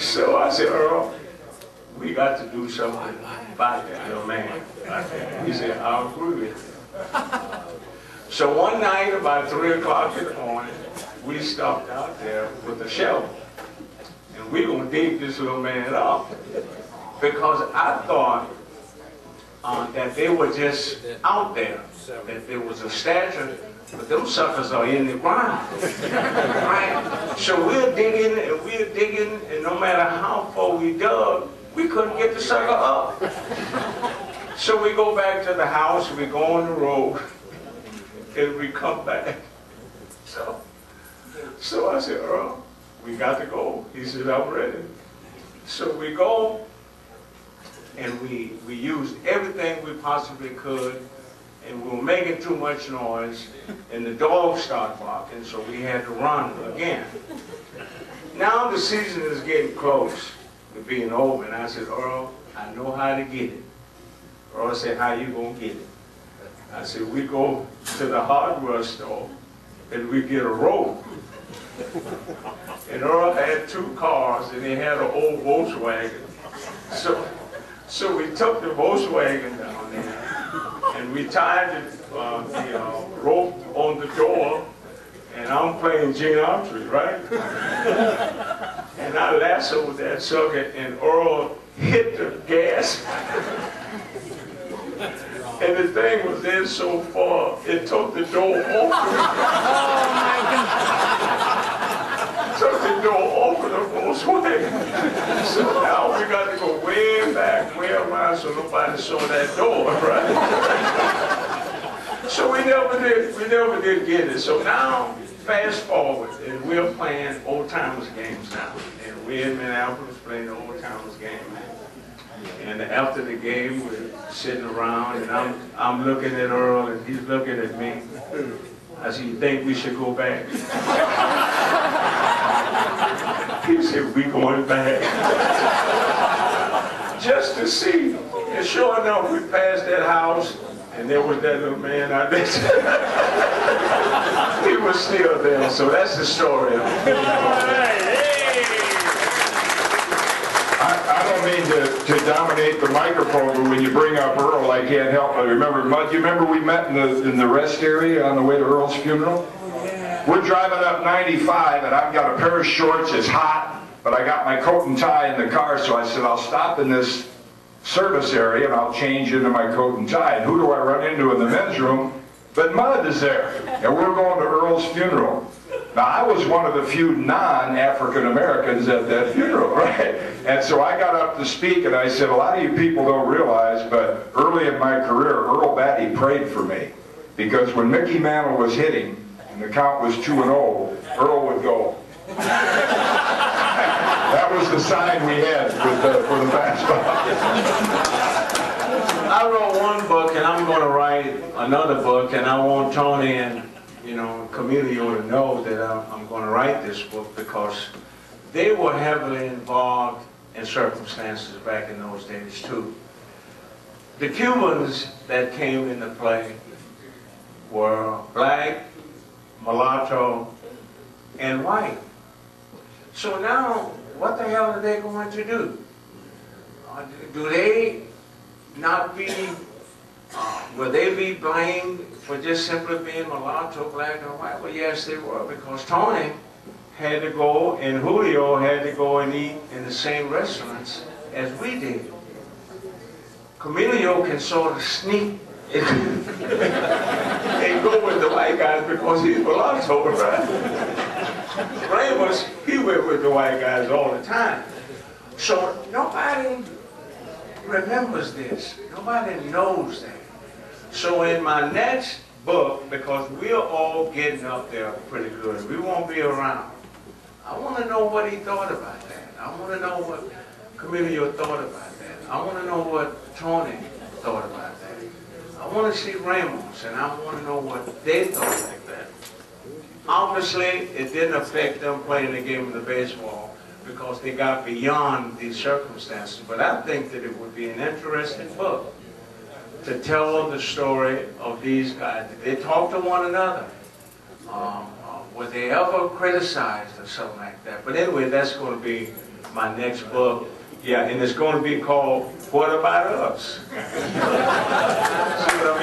So I said, Earl, we got to do something about that little man. He said, I'll agree with you. So one night, about 3 o'clock in the morning, we stopped out there with a shovel. And we were going to dig this little man up. Because I thought that they were just out there, that there was a statue, but those suckers are in the ground. Right? So we're digging, and no matter how far we dug, we couldn't get the sucker up. So we go back to the house, we go on the road, and we come back. So I said, Earl, we got to go. He said, I'm ready. So we go, and we used everything we possibly could, and we were making too much noise, and the dogs started barking, so we had to run again. Now the season is getting close to being over, and I said, Earl, I know how to get it. Earl said, how you gonna get it? I said, we go to the hardware store, and we get a rope. And Earl had 2 cars, and he had an old Volkswagen. So we took the Volkswagen down there, and we tied the rope on the door, and I'm playing geometry, right? And I lassoed that sucker, and Earl hit the gas. And the thing was in so far, it took the door off. Oh my God. Took the door off of the Volkswagen. So now we got to go way back, way around, so nobody saw that door, right? So we never did get it. So now, fast forward, and we're playing old timers games now. And we're in Minneapolis playing the old timers game. And after the game, we're sitting around, and I'm looking at Earl, and he's looking at me. I said, you think we should go back? He said, we going back. Just to see. And sure enough, we passed that house, and there was that little man out there. He was still there, so that's the story of it. I don't mean to dominate the microphone, but when you bring up Earl, I can't help but remember, Mud, you remember we met in the rest area on the way to Earl's funeral? Yeah. We're driving up 95, and I've got a pair of shorts, it's hot, but I got my coat and tie in the car, so I said, I'll stop in this service area, and I'll change into my coat and tie. And who do I run into in the men's room? But Mud is there, and we're going to Earl's funeral. Now, I was one of the few non-African Americans at that funeral, right? And so I got up to speak, and I said, a lot of you people don't realize, but early in my career, Earl Batty prayed for me. Because when Mickey Mantle was hitting, and the count was 2-0, Earl would go. That was the sign we had for the fastball. I wrote one book, and I'm going to write another book, and I want Tony and Camilio to know that I'm going to write this book because they were heavily involved in circumstances back in those days too. The Cubans that came into play were black, mulatto, and white. So now, what the hell are they going to do? Do they not be, will they be blamed for just simply being mulatto, black, or white? Well, yes, they were, because Tony had to go, and Julio had to go and eat in the same restaurants as we did. Camilio can sort of sneak and go with the white guys because he's mulatto, right? Ramos, he went with the white guys all the time. So nobody remembers this. Nobody knows that. So in my next book, because we're all getting up there pretty good, we won't be around. I want to know what he thought about that. I want to know what Camilio thought about that. I want to know what Tony thought about that. I want to see Ramos, and I want to know what they thought like that. Obviously, it didn't affect them playing the game of the baseball because they got beyond these circumstances. But I think that it would be an interesting book to tell the story of these guys. Did they talk to one another? Were they ever criticized or something like that? But anyway, that's going to be my next book. Yeah, and it's going to be called What About Us? See what